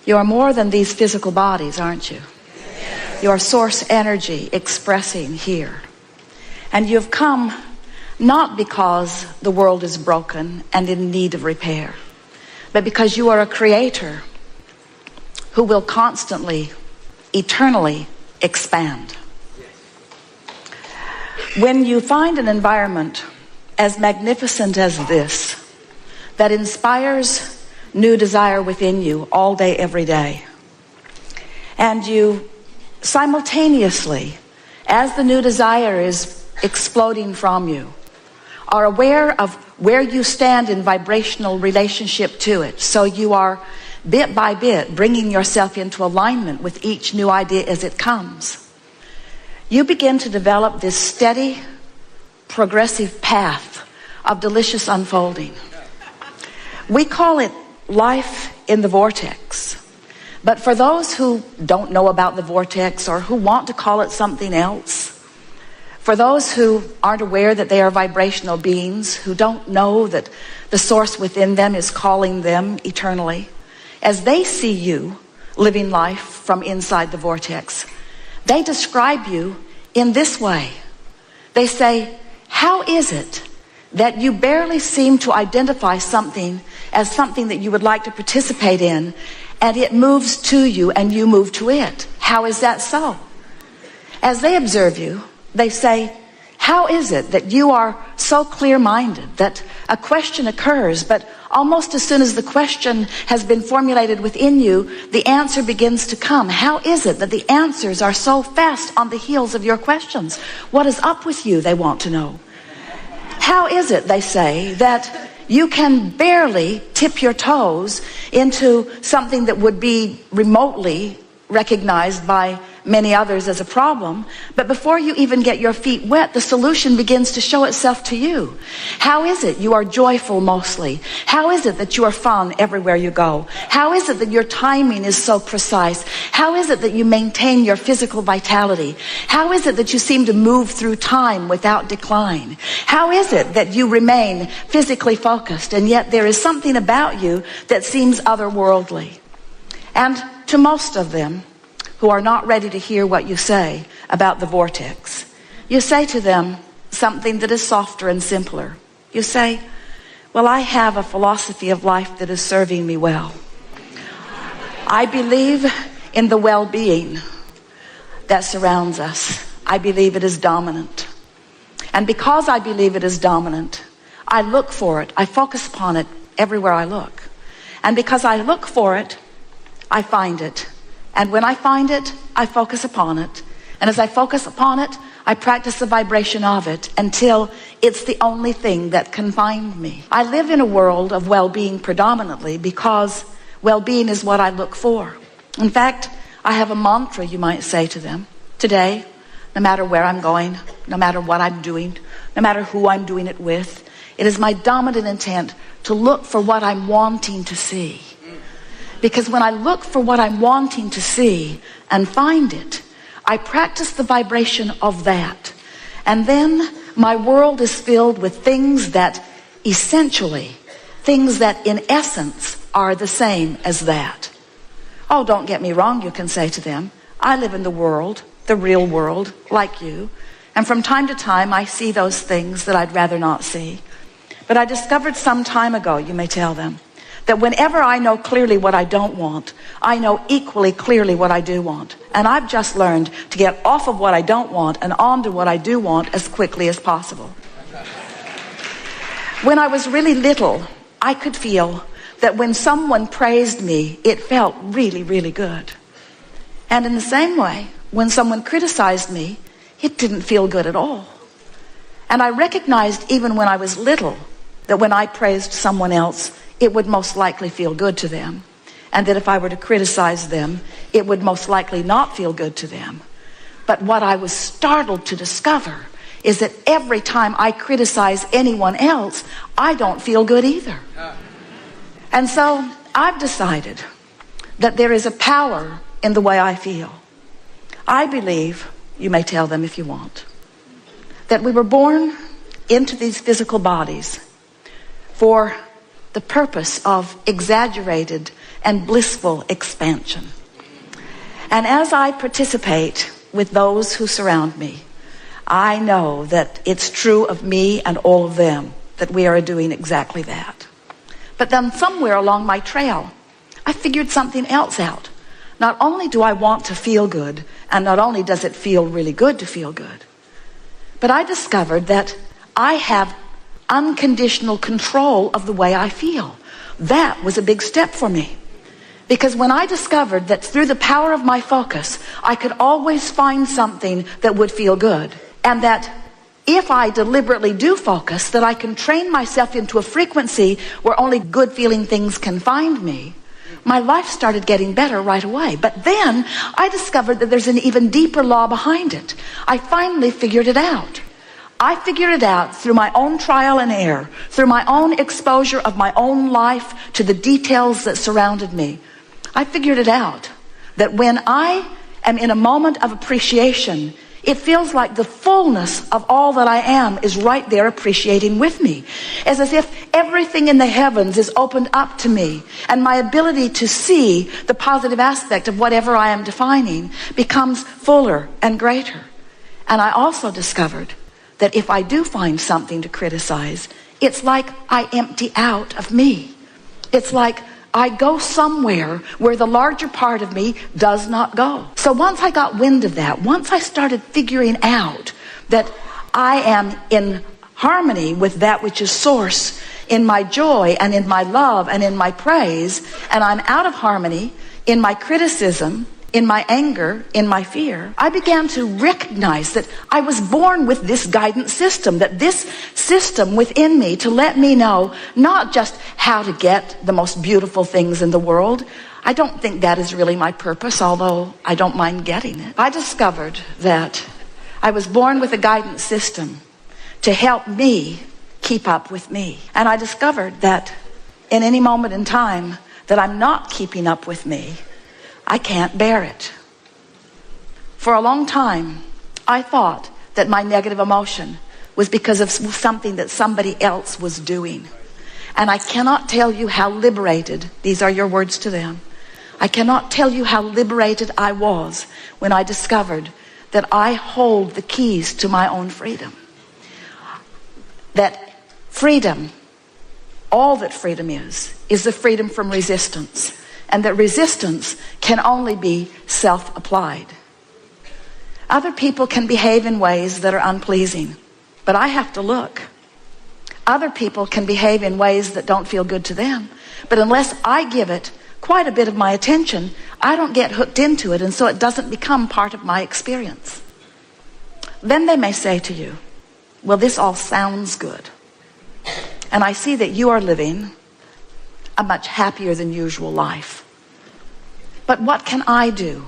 You are more than these physical bodies, aren't you? You are source energy expressing here. And you've come not because the world is broken and in need of repair, but because you are a creator who will constantly, eternally expand. When you find an environment as magnificent as this, that inspires new desire within you all day, every day, and you simultaneously, as the new desire is exploding from you, are aware of where you stand in vibrational relationship to it, so you are bit by bit bringing yourself into alignment with each new idea as it comes, you begin to develop this steady, progressive path of delicious unfolding. We call it life in the vortex. But for those who don't know about the vortex, or who want to call it something else, for those who aren't aware that they are vibrational beings, who don't know that the source within them is calling them eternally, as they see you living life from inside the vortex, they describe you in this way. They say, how is it that you barely seem to identify something as something that you would like to participate in, and it moves to you and you move to it? How is that so? As they observe you, they say, how is it that you are so clear-minded that a question occurs, but almost as soon as the question has been formulated within you, the answer begins to come? How is it that the answers are so fast on the heels of your questions? What is up with you, they want to know. How is it, they say, that you can barely tip your toes into something that would be remotely recognized by many others as a problem, but before you even get your feet wet, the solution begins to show itself to you? How is it you are joyful mostly? How is it that you are fun everywhere you go? How is it that your timing is so precise? How is it that you maintain your physical vitality? How is it that you seem to move through time without decline? How is it that you remain physically focused, and yet there is something about you that seems otherworldly? And to most of them who are not ready to hear what you say about the vortex, you say to them something that is softer and simpler. You say, well, I have a philosophy of life that is serving me well. I believe in the well-being that surrounds us. I believe it is dominant. And because I believe it is dominant, I look for it. I focus upon it everywhere I look. And because I look for it, I find it. And when I find it, I focus upon it. And as I focus upon it, I practice the vibration of it until it's the only thing that can find me. I live in a world of well-being predominantly because well-being is what I look for. In fact, I have a mantra, you might say to them. Today, no matter where I'm going, no matter what I'm doing, no matter who I'm doing it with, it is my dominant intent to look for what I'm wanting to see. Because when I look for what I'm wanting to see and find it, I practice the vibration of that. And then my world is filled with things that essentially, things that in essence are the same as that. Oh, don't get me wrong, you can say to them. I live in the world, the real world, like you. And from time to time, I see those things that I'd rather not see. But I discovered some time ago, you may tell them, that whenever I know clearly what I don't want, I know equally clearly what I do want. And I've just learned to get off of what I don't want and on to what I do want as quickly as possible. When I was really little, I could feel that when someone praised me, it felt really, really good. And in the same way, when someone criticized me, it didn't feel good at all. And I recognized even when I was little that when I praised someone else, it would most likely feel good to them. And that if I were to criticize them, it would most likely not feel good to them. But what I was startled to discover is that every time I criticize anyone else, I don't feel good either. And so I've decided that there is a power in the way I feel. I believe, you may tell them if you want, that we were born into these physical bodies for the purpose of exaggerated and blissful expansion. And as I participate with those who surround me, I know that it's true of me and all of them that we are doing exactly that. But then somewhere along my trail, I figured something else out. Not only do I want to feel good, and not only does it feel really good to feel good, but I discovered that I have unconditional control of the way I feel. That was a big step for me. Because when I discovered that through the power of my focus, I could always find something that would feel good, and that if I deliberately do focus, that I can train myself into a frequency where only good feeling things can find me, my life started getting better right away. But then I discovered that there's an even deeper law behind it. I finally figured it out. I figured it out through my own trial and error, through my own exposure of my own life to the details that surrounded me. I figured it out that when I am in a moment of appreciation, it feels like the fullness of all that I am is right there appreciating with me. It's as if everything in the heavens is opened up to me, and my ability to see the positive aspect of whatever I am defining becomes fuller and greater. And I also discovered that if I do find something to criticize, it's like I empty out of me. It's like I go somewhere where the larger part of me does not go. So once I got wind of that, once I started figuring out that I am in harmony with that which is source in my joy and in my love and in my praise, and I'm out of harmony in my criticism, in my anger, in my fear, I began to recognize that I was born with this guidance system, that this system within me to let me know not just how to get the most beautiful things in the world. I don't think that is really my purpose, although I don't mind getting it. I discovered that I was born with a guidance system to help me keep up with me. And I discovered that in any moment in time that I'm not keeping up with me, I can't bear it. For a long time, I thought that my negative emotion was because of something that somebody else was doing. And I cannot tell you how liberated, these are your words to them, I cannot tell you how liberated I was when I discovered that I hold the keys to my own freedom. That freedom, all that freedom is the freedom from resistance. And that resistance can only be self-applied. Other people can behave in ways that are unpleasing, but I have to look. Other people can behave in ways that don't feel good to them, but unless I give it quite a bit of my attention, I don't get hooked into it, and so it doesn't become part of my experience. Then they may say to you, well, this all sounds good, and I see that you are living a much happier than usual life. But what can I do?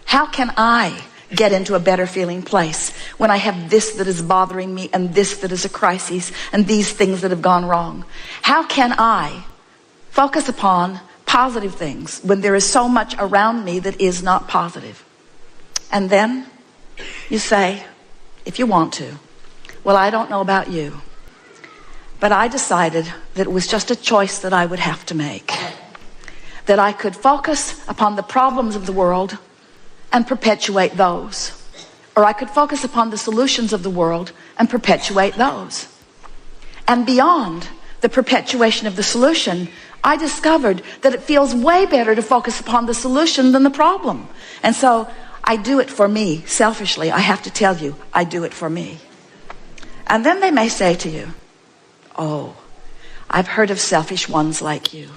How can I get into a better feeling place when I have this that is bothering me and this that is a crisis and these things that have gone wrong? How can I focus upon positive things when there is so much around me that is not positive? And then you say, if you want to, well, I don't know about you, but I decided that it was just a choice that I would have to make. That I could focus upon the problems of the world and perpetuate those. Or I could focus upon the solutions of the world and perpetuate those. And beyond the perpetuation of the solution, I discovered that it feels way better to focus upon the solution than the problem. And so I do it for me, selfishly. I have to tell you, I do it for me. And then they may say to you, oh, I've heard of selfish ones like you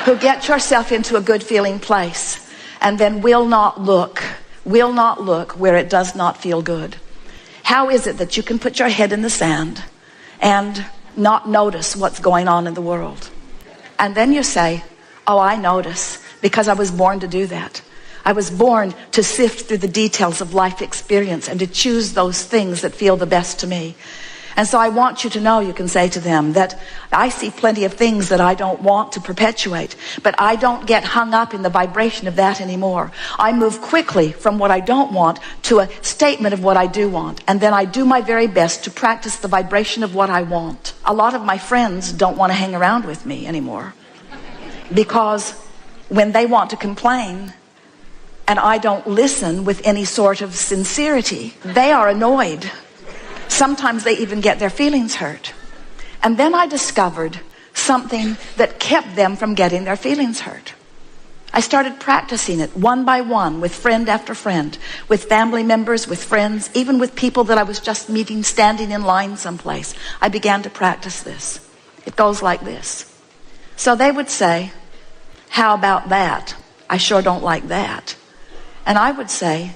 who get yourself into a good feeling place and then will not look where it does not feel good. How is it that you can put your head in the sand and not notice what's going on in the world? And then you say, oh, I notice, because I was born to do that. I was born to sift through the details of life experience and to choose those things that feel the best to me. And so I want you to know, you can say to them, that I see plenty of things that I don't want to perpetuate, but I don't get hung up in the vibration of that anymore. I move quickly from what I don't want to a statement of what I do want. And then I do my very best to practice the vibration of what I want. A lot of my friends don't want to hang around with me anymore Because when they want to complain and I don't listen with any sort of sincerity, they are annoyed. Sometimes they even get their feelings hurt. And then I discovered something that kept them from getting their feelings hurt. I started practicing it one by one with friend after friend, with family members, with friends, even with people that I was just meeting standing in line someplace. I began to practice this. It goes like this. So they would say, "How about that? I sure don't like that." And I would say,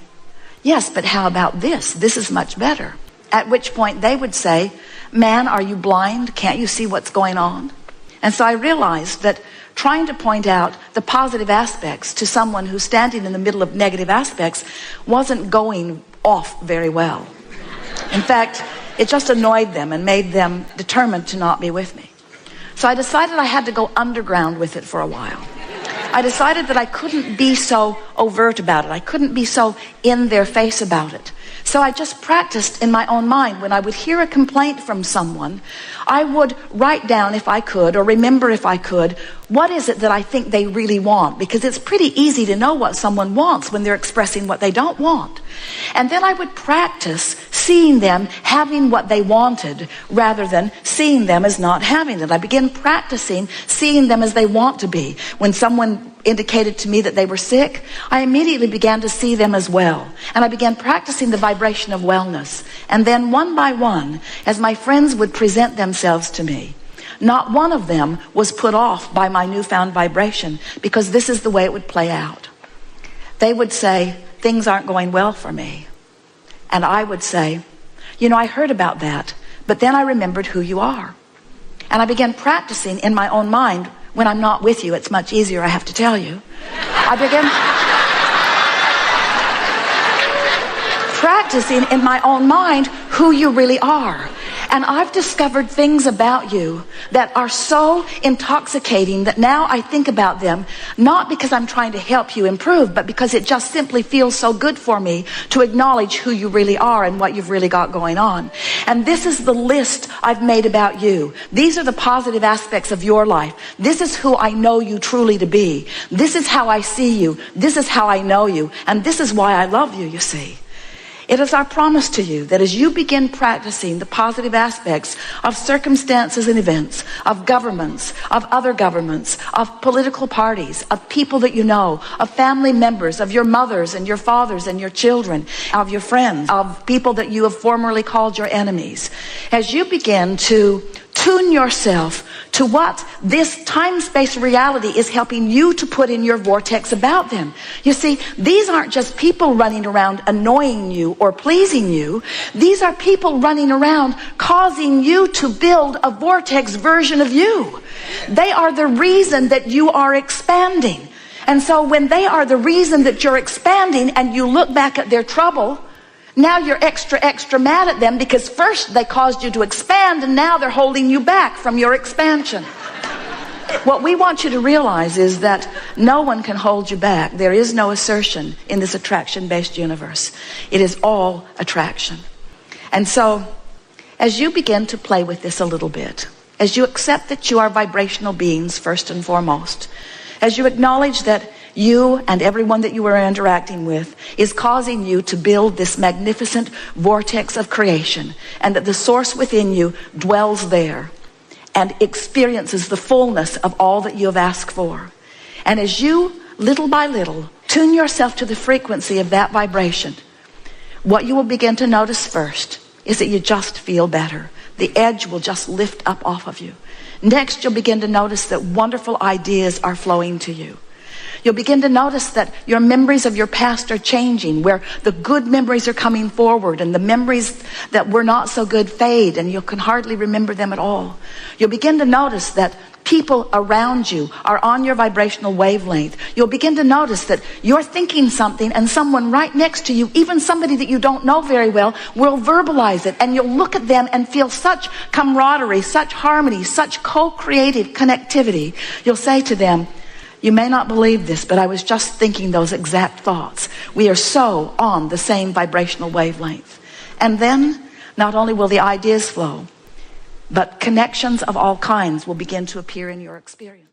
"Yes, but how about this? This is much better." At which point they would say, "Man, are you blind? Can't you see what's going on?" And so I realized that trying to point out the positive aspects to someone who's standing in the middle of negative aspects wasn't going off very well. In fact, it just annoyed them and made them determined to not be with me. So I decided I had to go underground with it for a while. I decided that I couldn't be so overt about it. I couldn't be so in their face about it. So I just practiced in my own mind. When I would hear a complaint from someone, I would write down if I could, or remember if I could, what is it that I think they really want? Because it's pretty easy to know what someone wants when they're expressing what they don't want. And then I would practice seeing them having what they wanted rather than seeing them as not having it. I began practicing seeing them as they want to be. When someone indicated to me that they were sick, I immediately began to see them as well. And I began practicing the vibration of wellness. And then one by one, as my friends would present themselves to me, not one of them was put off by my newfound vibration, because this is the way it would play out. They would say, "Things aren't going well for me." And I would say, "You know, I heard about that, but then I remembered who you are." And I began practicing in my own mind. When I'm not with you, it's much easier, I have to tell you. I began practicing in my own mind who you really are. And I've discovered things about you that are so intoxicating that now I think about them, not because I'm trying to help you improve, but because it just simply feels so good for me to acknowledge who you really are and what you've really got going on. And this is the list I've made about you. These are the positive aspects of your life. This is who I know you truly to be. This is how I see you. This is how I know you. And this is why I love you, you see. It is our promise to you that as you begin practicing the positive aspects of circumstances and events, of governments, of other governments, of political parties, of people that you know, of family members, of your mothers and your fathers and your children, of your friends, of people that you have formerly called your enemies, as you begin to tune yourself to what this time-space reality is helping you to put in your vortex about them. You see, these aren't just people running around annoying you or pleasing you. These are people running around causing you to build a vortex version of you. They are the reason that you are expanding. And so when they are the reason that you're expanding and you look back at their trouble, now you're extra mad at them because first they caused you to expand and now they're holding you back from your expansion. What we want you to realize is that no one can hold you back. There is no assertion in this attraction-based universe. It is all attraction. And so as you begin to play with this a little bit, as you accept that you are vibrational beings first and foremost, as you acknowledge that you and everyone that you are interacting with is causing you to build this magnificent vortex of creation, and that the source within you dwells there and experiences the fullness of all that you have asked for. And as you, little by little, tune yourself to the frequency of that vibration, what you will begin to notice first is that you just feel better. The edge will just lift up off of you. Next, you'll begin to notice that wonderful ideas are flowing to you. You'll begin to notice that your memories of your past are changing, where the good memories are coming forward and the memories that were not so good fade and you can hardly remember them at all. You'll begin to notice that people around you are on your vibrational wavelength. You'll begin to notice that you're thinking something and someone right next to you, even somebody that you don't know very well, will verbalize it, and you'll look at them and feel such camaraderie, such harmony, such co-creative connectivity. You'll say to them, "You may not believe this, but I was just thinking those exact thoughts." We are so on the same vibrational wavelength. And then not only will the ideas flow, but connections of all kinds will begin to appear in your experience.